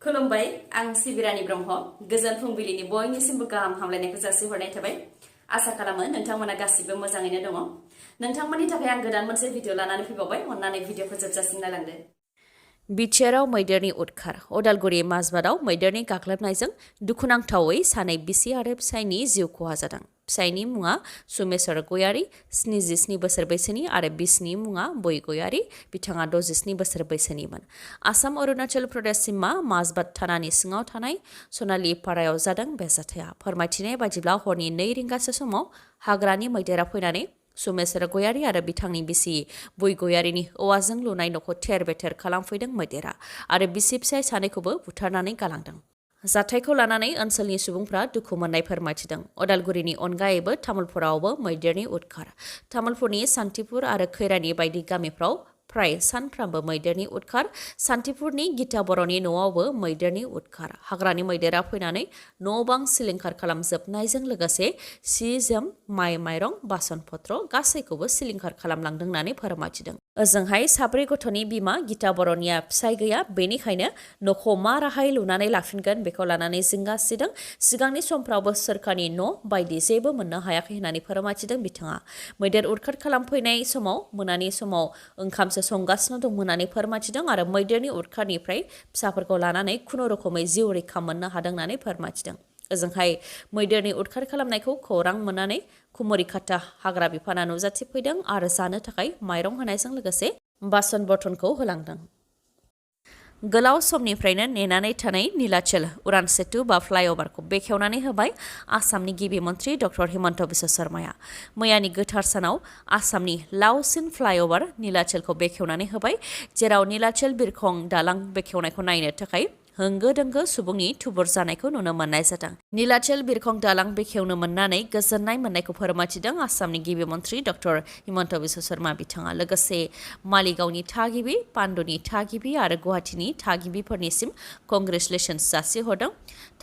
खुलुमबाय आं सिबिरानि ब्रह्म गोजोन फुंबिलिनि बयनिसिमबो गाहाम हामलायनायखौ जासिहरनाय थाबाय आसा खालामो नोंथांमोना गासिबो मोजाङैनो दङ नोंथांमोननि थाखाय आं गोदान मोनसे भिडिअ लानानै फैबावबाय अन्नानै भिडिअखौ जोबजासिम नायलांदो बिटिआरआव मैदेरनि उदखार अदालगुरि माजबादाव मैदेरनि गाग्लोबनायजों दुखुनांथावै सानै बिसि आरो फिसायनि जिउ खहा जादों फिसायनि मुङा सुमेश्वर गयारी 77 बोसोर बैसोनि आरो बिसिनि मुङा बय गयारी बिथाङा 67 बोसोर बैसोनिमोन आसाम अरुणाचल प्रदेश सिमा माजबाद थानानि सिङाव थानाय सनालि पारायाव जादों बे जाथाया फोरमायथिनाय बायदिब्ला हरनि 2 रिंगासो समाव हाग्रानि मैदेरा फैनानै सुमेश्वर गयारी आरो बिथांनि बिसि बय गयारीनि औवाजों लुनाय न'खौ थेर बेथेर खालामफैदों मैदेरा आरो बिसि फिसाय सानैखौबो बुथारनानै गालांदों जाथायखौ लानानै ओनसोलनि सुबुंफ्रा दुखु मोननाय फोरमायथिदों अदालगुरिनि अनगायैबो तामुलपुरावबो मैदेरनि उदखार तामुलपुरनि सान्तिपुर आरो खैरानि बायदि गामिफ्राव फ्राय सानफ्रामबो मैदेरनि उदखार सान्तिपुरनि गीता बर'नि न'आवबो मैदेरनि उदखार हाग्रानि मैदेरा फैनानै न' बां सिलिंखार खालामजोबनायजों लोगोसे सि जोम माइ माइरं बासन पत्र गासैखौबो सिलिंखार खालामलांदों होननानै फोरमायथिदों ओजोंहाय 4 गथ'नि बिमा गीता बर'निया फिसाय गैया बेनिखायनो न'खौ मा राहायै लुनानै लाफिनगोन बेखौ लानानै जिंगा सिदों सिगांनि समफ्रावबो सोरखारनि न' बायदि जेबो मोननो हायाखै होननानै फोरमायथिदों बिथाङा मैदेर उदखार खालामफैनाय समाव मोनानि समाव ओंखामसो संगासिनो दं होननानै फोरमायथिदों आरो मैदेरनि उदखारनिफ्राय फिसाफोरखौ लानानै खुनुरुखुमै जिउ रैखा मोननो हादों होननानै फोरमायथिदों ओजोंहाय मैदेरनि उदखार खालामनायखौ खौरां मोननानै कुमरिकाटा हाग्रा बिफाना नुजाथिफैदों आरो जानो थाखाय माइरं होनायजों लोगोसे बासन बर्तनखौ होलांदों गोलाव समनिफ्रायनो नेनानै थानाय नीलाचल उड़ान सेतु बा फ्लाइअभारखौ बेखेवनानै होबाय आसामनि गिबि मन्त्रि डक्टर हिमन्त बिश्व शर्माया मैयानि गोथार सानाव आसामनि लावसिन फ्लाइअभार नीलाचलखौ बेखेवनानै होबाय जेराव नीलाचल बिरखं दालां बेखेवनायखौ नायनो थाखाय होंगो दोंगो सुबुंनि थुबुर जानायखौ नुनो मोननाय जादों नीलाचल बिरखं दालां बेखेवनो मोननानै गोजोननाय मोननायखौ फोरमायथिदों आसामनि गिबि मन्त्रि डक्टर हिमन्त बिश्व शर्मा बिथाङा लोगोसे मालिगावनि थागिबि पान्डुनि थागिबि आरो गुवाहाटीनि थागिबिफोरनिसिम कंग्रेचुलेशन्स जासिहरदों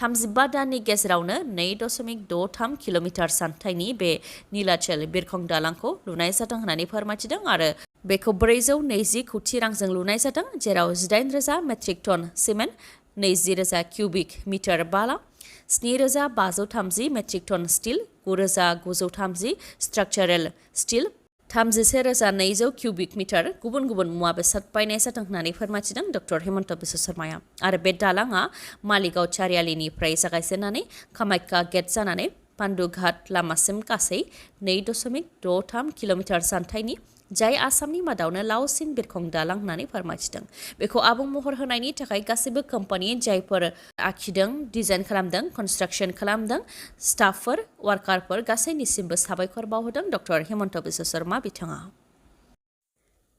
35 दाननि गेजेरावनो 2.63 किल'मिटार जानथाइनि बे नीलाचल बिरखं दालांखौ लुनाय जादों होननानै फोरमायथिदों आरो बेखौ 420 कौटि रांजों लुनाय जादों जेराव 18,000 metric ton cement 20,000 cubic metre बाला 7,530 metric ton steel 9,930 structural steel 31,200 cubic metre गुबुन गुबुन मुवा बेसाद बायनाय जादों होननानै फोरमायथिदों डक्टर हिमन्त बिश्व शर्माया आरो बे दालाङा मालिगाव चारियालिनिफ्राय जागायजेननानै कामाख्या गेट जानानै पान्डुघाट लामासिम गासै 2.63 किल'मिटार जानथाइनि जाय आसामनि मादावनो लावसिन बिरखं दालां होननानै फोरमायथिदों बेखौ आबुं महर होनायनि थाखाय गासैबो कम्पानि जायफोर आखिदों डिजाइन खालामदों कनस्ट्राक्सन खालामदों स्टाफफोर वार्कारफोर गासैनिसिमबो साबायखर बावहोदों डक्टर हिमन्त बिश्व शर्मा बिथाङा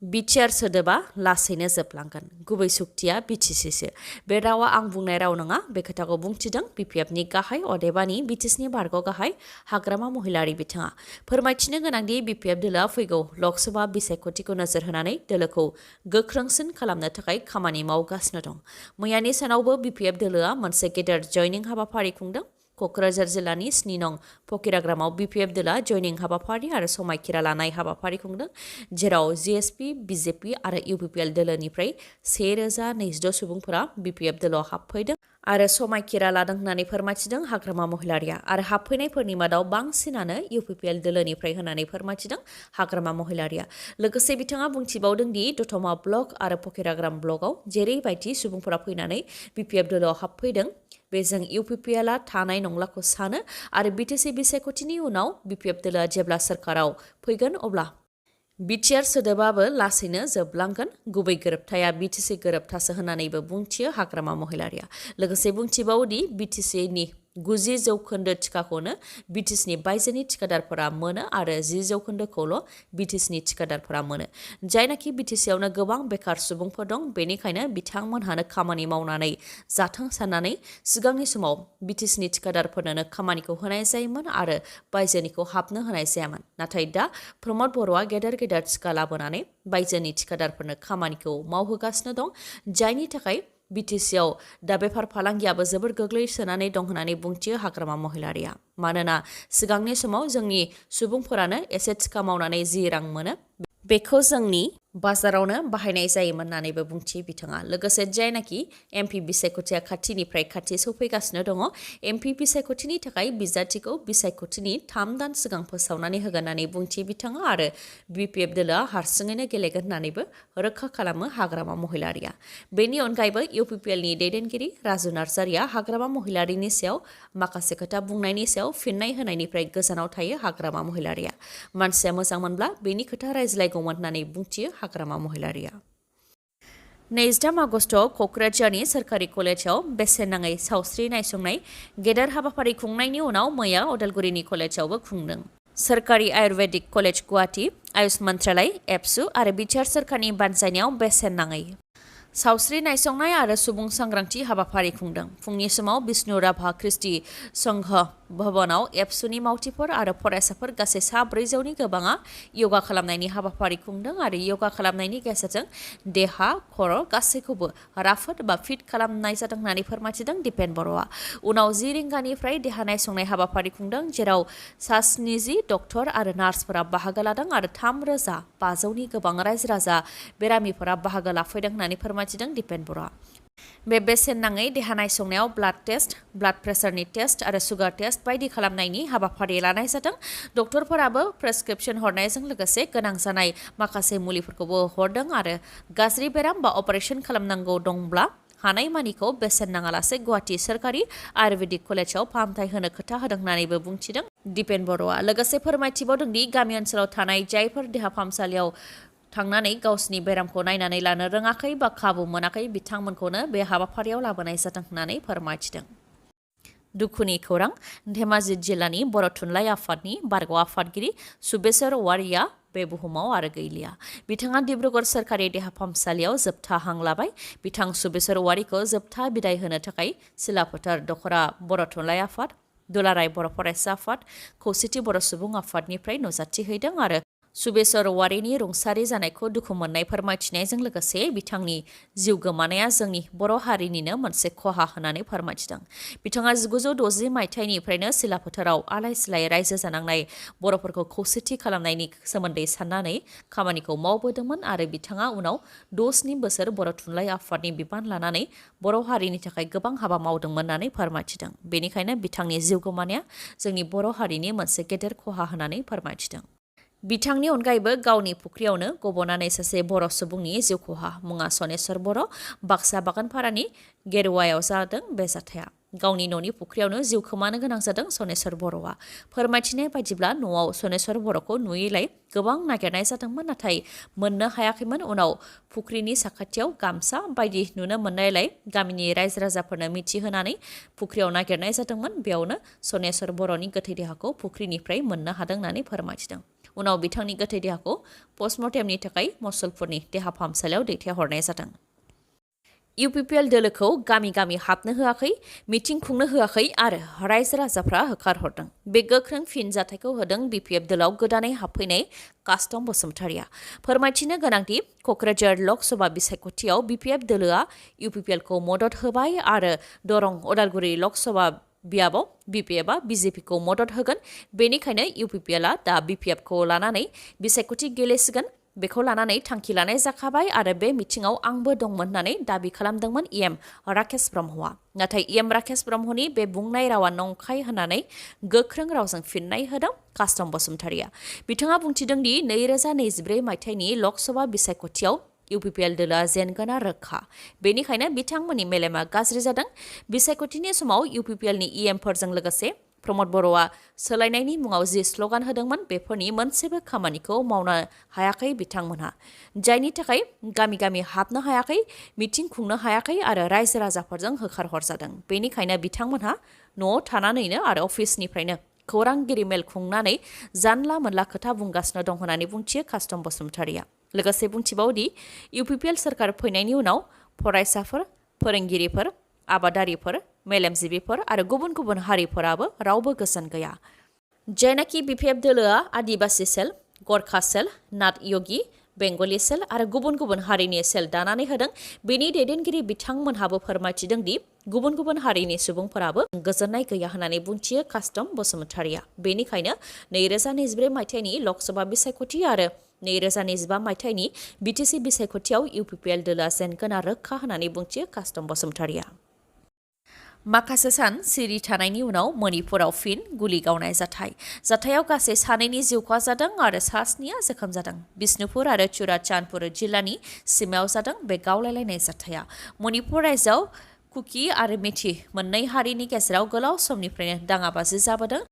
बिटिआर सोदोबा लासैनो जोबलांगोन गुबै सुक्तिया बिटिसिसो बे रावा आं बुंनाय राव नङा बे खोथाखौ बुंथिदों बिपिएफनि गाहाय अदेबानि बिटिसिनि बारग' गाहाय हाग्रामा महिलारि बिथाङा फोरमायथिनो गोनांदि बिपिएफ दोलोआ फैगौ लकसभा बिसायख'थिखौ नोजोर होनानै दोलोखौ गोख्रोंसिन खालामनो थाखाय खामानि मावगासिनो दं मैयानि सानावबो बिपिएफ दोलोआ मोनसे गेदेर जयनिं हाबाफारि खुंदों क'क्राझार जिल्लानि 7 नं फकिराग्रामाव बिपिएफ दोला जयनिं हाबाफारि आरो समायखिरा लानाय हाबाफारि खुंदों जेराव जिएसपि बिजेपि आरो इउपिपिएल दोलोनिफ्राय 1,026 सुबुंफोरा बिपिएफ दोलोआव हाबफैदों आरो समायखिरा लादों होननानै फोरमायथिदों हाग्रामा महिलारिया आरो हाबफैनायफोरनि मादाव बांसिनानो इउपिपिएल दोलोनिफ्राय होननानै फोरमायथिदों हाग्रामा महिलारिया लोगोसे बिथाङा बुंथिबावदों दि दतमा ब्लक आरो फकिराग्राम ब्लकआव जेरैबायदि सुबुंफोरा फैनानै बिपिएफ दोलोआव हाबफैदों बेजों इउपिपिएलआ थानाय नंलाखौ सानो आरो बिटिसि बिसायख'थिनि उनाव बिपिएफ दोलोआ जेब्ला सोरखाराव फैगोन अब्ला बिटिआर सोदोबाबो लासैनो जोबलांगोन गुबै गोरोबथाया बिटिसि गोरोबथासो होननानैबो बुंथियो हाग्रामा महिलारिया लोगोसे बुंथिबावोदि बिटिसिनि 90% टिकाखौनो बिटिसिनि बायजोनि टिकादारफोरा मोनो आरो 10%खौल' बिटिसिनि टिकादारफोरा मोनो जायनाखि बिटिसियावनो गोबां बेकार सुबुंफोर दं बेनिखायनो बिथांमोनहानो खामानि मावनानै जाथों साननानै सिगांनि समाव बिटिसिनि टिकादारफोरनो खामानिखौ होनाय जायोमोन आरो बायजोनिखौ हाबनो होनाय जायामोन नाथाय दा प्रमद बर'आ गेदेर गेदेर टिका लाबोनानै बायजोनि टिकादारफोरनो खामानिखौ मावहोगासिनो दं जायनि थाखाय बिटिसिआव दा बेफार फालांगियाबो जोबोर गोग्लैसोनानै दं होननानै बुंथियो हाग्रामा महिलारिया मानोना सिगांनि समाव जोंनि सुबुंफोरानो एसे टिका मावनानै जि रां मोनो बेखौ जोंनि बाजारावनो बाहायनाय जायोमोन होननानैबो बुंथियो बिथाङा। लोगोसे जायनाखि एमपि बिसायख'थिया खाथिनिफ्राय खाथि सौफैगासिनो दङ, एमपि बिसायख'थिनि थाखाय बिजाथिखौ बिसायख'थिनि 3 दान सिगां फोसावनानै होगोन होननानै बुंथियो बिथाङा आरो बिपिएफ दोलोआ हारसिङैनो गेलेगोन होननानैबो रोखा खालामो हाग्रामा महिलारिया। बेनि अनगायैबो इउपिपिएलनि दैदेनगिरि राजु नार्जारिया हाग्रामा महिलारिनि सायाव माखासे खोथा बुंनायनि सायाव फिननाय होनायनिफ्राय गोजानाव थायो हाग्रामा महिलारिया। मानसिया मोजां मोनब्ला बेनि खोथा रायज्लायगौमोन होननानै बुंथियो हाग्रामा महिलारिया। 23 आगस्टआव क'क्राझारनि सोरखारि कलेजाव बेसेन नाङै सावस्रि नायसंनाय गेदेर हाबाफारि खुंनायनि उनाव मैया उदालगुरिनि कलेजावबो खुंदों। सोरखारि आयुर्वेदिक कलेज गुवाहाटी, आयुष मन्त्रालय, एबसु आरो बिटिआर सोरखारनि बानजायनायाव बेसेन नाङै सावस्रि नायसंनाय आरो सुबुं सांग्रांथि हाबाफारि खुंदों। फुंनि समाव बिष्णु राभा ख्रिस्टि संघ भवनाव एबसुनि मावथिफोर आरो फरायसाफोर गासै 400नि गोबाङा योगा खालामनायनि हाबाफारि खुंदों आरो योगा खालामनायनि गेजेरजों देहा खर' गासैखौबो राफोद बा फिट खालामनाय जादों होननानै फोरमायथिदों दिपेन बर'आ। उनाव 10 रिंगानिफ्राय देहा नायसंनाय हाबाफारि खुंदों, जेराव 70 डक्टर आरो नार्सफोरा बाहागो लादों आरो 3500नि गोबां रायजो राजा बेरामिफोरा बाहागो लाफैदों होननानै फोरमायथिदों दिपेन बर'आ। बे बेसेन नाङै देहा नायसंनायाव ब्लाड टेस्ट, ब्लाड प्रेसारनि टेस्ट आरो सुगार टेस्ट बायदि खालामनायनि हाबाफारि लानाय जादों। डक्टरफोराबो प्रेसक्रिप्शन हरनायजों लोगोसे गोनां जानाय माखासे मुलिफोरखौबो हरदों आरो गाज्रि बेराम बा अपारेशन खालामनांगौ दंब्ला हानायमानिखौ बेसेन नाङालासे गुवाहाटी सोरखारि आयुर्वेदिक कलेजाव फाहामथाय होनो खोथा होदों होननानैबो बुंथिदों दिपेन बर'आ। लोगोसे फोरमायथिबावदों दि गामि ओनसोलाव थानाय जायफोर देहा फाहामसालियाव थांनानै गावसिनि बेरामखौ नायनानै लानो रोङाखै बा खाबु मोनाखै बिथांमोनखौनो बे हाबाफारियाव लाबोनाय जादों होननानै फोरमायथिदों। दुखुनि खौरां, धेमाजि जिल्लानि बर' थुनलाइ आफादनि बारग' आफादगिरि सुबेसर औवारिया बे बुहुमाव आरो गैलिया। बिथाङा डिब्रुगड़ सोरखारि देहा फाहामसालियाव जोबथा हां लाबाय। बिथां सुबेसर औवारिखौ जोबथा बिदाय होनो थाखाय सिलाफोथार दख'रा बर' थुनलाइ आफाद, दुलाराय बर' फरायसा आफाद, खौसेथि बर' सुबुं आफादनिफ्राय नुजाथि हैदों आरो सुबेसर औवारिनि रुंसारि जानायखौ दुखु मोननाय फोरमायथिनायजों लोगोसे बिथांनि जिउ गोमानाया जोंनि बर' हारिनिनो मोनसे खहा होननानै फोरमायथिदों। बिथाङा 1960 मायथाइनिफ्रायनो सिलाफोथाराव आलाय सिलाय रायजो जानांनाय बर'फोरखौ खौसेथि खालामनायनि सोमोन्दै साननानै खामानिखौ मावबोदोंमोन आरो बिथाङा उनाव 6 बोसोर बर' थुनलाइ आफादनि बिबान लानानै बर' हारिनि थाखाय गोबां हाबा मावदोंमोन होननानै फोरमायथिदों। बेनिखायनो बिथांनि जिउ गोमानाया जोंनि बर' हारिनि मोनसे गेदेर खहा होननानै फोरमायथिदों। बिथांनि अनगायैबो गावनि फुख्रियावनो गब'नानै सासे बर' सुबुंनि जिउ खहा। मुङा सनेस्वर बर', बाक्सा बागानपारानि गेरुवायाव जादों बे जाथाया। गावनि न'नि फुख्रियावनो जिउ खोमानो गोनां जादों सनेस्वर बर'आ। फोरमायथिनाय बायदिब्ला न'आव सनेस्वर बर'खौ नुयैलाय गोबां नागिरनाय जादोंमोन, नाथाय मोननो हायाखैमोन। उनाव फुख्रिनि साखाथियाव गामसा बायदि नुनो मोननायलाय गामिनि रायजो राजाफोरनो मिथिहोनानै फुख्रियाव नागिरनाय जादोंमोन। बेयावनो सनेस्वर बर'नि गोथै देहाखौ फुख्रिनिफ्राय मोननो हादों होननानै फोरमायथिदों। उनाव बिथांनि गोथै देहाखौ पस्टमर्टेमनि थाखाय मुसलपुरनि देहा फाहामसालियाव दैथायहरनाय जादों। इउपिपिएल दोलोखौ गामि गामि हाबनो होआखै, मिटिं खुंनो होआखै आरो रायजो राजाफ्रा होखारहरदों। बे गोख्रों फिनजाथायखौ होदों बिपिएफ दोलोआव गोदानै हाबफैनाय कास्टम बसुमतारिया। फोरमायथिनो गोनांदि क'क्राझार लकसभा बिसायख'थियाव बिपिएफ दोलोआ इउपिपिएलखौ मदद होबाय आरो दरं उदालगुरि लकसभा बियाबाव बिपिएफआ बिजेपिखौ मदद होगोन। बेनिखायनो इउपिपिएलआ दा बिपिएफखौ लानानै बिसायख'थि गेलेसिगोन। बेखौ लानानै थांखि लानाय जाखाबाय आरो बे मिथिङाव आंबो दंमोन होननानै दाबि खालामदोंमोन इएम राकेश ब्रह्मआ। नाथाय इएम राकेश ब्रह्मनि बे बुंनाय रावा नंखाय होननानै गोख्रों रावजों फिननाय होदों कास्टम बसुमतारिया। बिथाङा बुंथिदों दि 2024 मायथाइनि लकसभा बिसायख'थियाव इउपिपिएल दोलोआ जेनगोना रोखा। बेनिखायनो बिथांमोननि मेलेमा गाज्रि जादों। बिसायख'थिनि समाव इउपिपिएलनि इएमफोरजों लोगोसे प्रमद बर'आ सोलायनायनि मुङाव जि स्ल'गान होदोंमोन बेफोरनि मोनसेबो खामानिखौ मावनो हायाखै बिथांमोनहा, जायनि थाखाय गामि गामि हाबनो हायाखै, मिटिं खुंनो हायाखै आरो रायजो राजाफोरजों होखारहरजादों। बेनिखायनो बिथांमोनहा न'आव थानानैनो आरो अफिसनिफ्रायनो खौरांगिरि मेल खुंनानै जानला मोनला खोथा बुंगासिनो दं होननानै बुंथियो कास्टम बसुमतारिया। लोगोसे बुंथिबावदि इउपिपिएल सोरखार फैनायनि उनाव फरायसाफोर, फोरोंगिरिफोर, आबादारिफोर, मेलेमजिबिफोर आरो गुबुन गुबुन हारिफोराबो रावबो गोजोन गैया। जायनाखि बिपिएफ दोलोआ आदिबासि सेल, गरखा सेल, नाथ योगी, बेंगलि सेल आरो गुबुन गुबुन हारिनि सेल दानानै होदों, बेनि दैदेनगिरि बिथांमोनहाबो फोरमायथिदों दि गुबुन गुबुन हारिनि सुबुंफोराबो गोजोननाय गैया होननानै बुंथियो कास्टम बसुमतारिया। बेनिखायनो 2024 मायथाइनि लकसभा बिसायख'थि आरो 2025 मायथाइनि बिटिसि बिसायख'थियाव इउपिपिएल दोला जेनगोन रोखा होननानै बुंथियो कास्टम बसुमतारिया। माखासे सान सिरि थानायनि उनाव मणिपुराव फिन गुलि गावनाय जाथायाव गासै सानैनि जिउ खहा जादों आरो सास्निया जोखोम जादों। बिष्णुपुर आरो चुराचान्दपुर जिल्लानि सिमायाव जादों बे गावलायलायनाय जाथाया। मणिपुर रायजोआव कुकी आरो मेथि मोननै हारिनि गेजेराव गोलाव समनिफ्रायनो दाङाबाजि जाबोदों,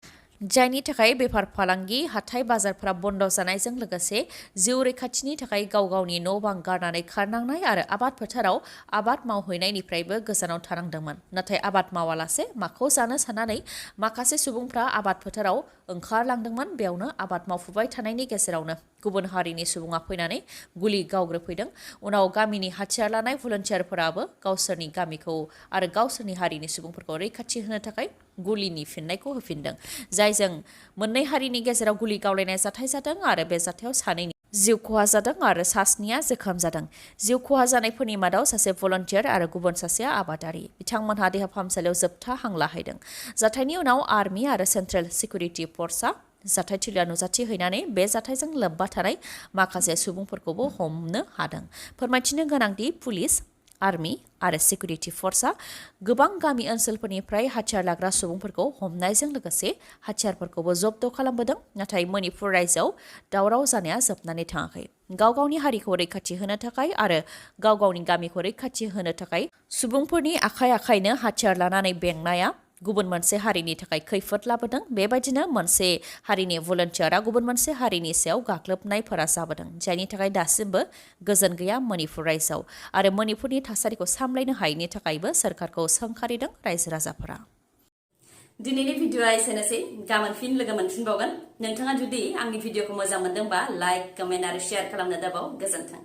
जायनि थाखाय बेफार फालांगि हाथाइ बाजारफोरा बन्द जानायजों लोगोसे जिउ रैखाथिनि थाखाय गाव गावनि न' बां गारनानै खारनांनाय आरो आबाद फोथाराव आबाद मावहैनायनिफ्रायबो गोजानाव थानांदोंमोन। नाथाय आबाद मावालासे माखौ जानो साननानै माखासे सुबुंफ्रा आबाद फोथाराव ओंखारलांदोंमोन। बेयावनो आबाद मावफुबाय थानायनि गेजेरावनो गुबुन हारिनि सुबुङा फैनानै गुलि गावग्रोफैदों। उनाव गामिनि हाथियार लानाय भलन्टियारफोराबो गावसोरनि गामिखौ आरो गावसोरनि हारिनि सुबुंफोरखौ रैखाथि होनो थाखाय गुलिनि फिननायखौ होफिनदों, जायजों मोननै हारिनि गेजेराव गुलि गावलायनाय जाथाय जादों आरो बे जाथायाव सानैनि जिउ खहा जादों आरो सास्निया जोखोम जादों। जिउ खहा जानायफोरनि मादाव सासे भलन्टियार आरो गुबुन सासेया आबादारि। बिथांमोनहा देहा फाहामसालियाव जोबथा हां लाहैदों। जाथायनि उनाव आर्मि आरो सेन्ट्रेल सिकिउरिटि फर्सआ जाथायथिलियाव नुजाथिहैनानै बे जाथायजों लोब्बा थानाय माखासे सुबुंफोरखौबो हमनो हादों। फोरमायथिनो गोनांदि पुलिस, आर्मि आरो सिकिउरिटि फर्सआ गोबां गामि ओनसोलफोरनिफ्राय हाथियार लाग्रा सुबुंफोरखौ हमनायजों लोगोसे हाथियारफोरखौबो जब्द खालामबोदों। नाथाय मणिपुर रायजोआव दावराव जानाया जोबनानै थाङाखै। गाव गावनि हारिखौ रैखाथि होनो थाखाय आरो गाव गावनि गामिखौ रैखाथि होनो थाखाय सुबुंफोरनि आखाइनो हाथियार लानानै बेंनाया गुबुन मोनसे हारिनि थाखाय खैफोद लाबोदों। बेबायदिनो मोनसे हारिनि भलन्टियारा गुबुन मोनसे हारिनि सायाव गाग्लोबनायफोरा जाबोदों, जायनि थाखाय दासिमबो गोजोन गैया मणिपुर रायजोआव आरो मणिपुरनि थासारिखौ सामलायनो हायैनि थाखायबो सोरखारखौ सोंखारिदों रायजो राजाफोरा। दिनैनि भिडिअआ एसेनोसै। गाबोन फिन लोगो मोनफिनबावगोन। नोंथाङा जुदि आंनि भिडिअखौ मोजां मोनदोंबा लाइक, कमेन्ट आरो शेयार खालामनो दाबाव। गोजोन्थों।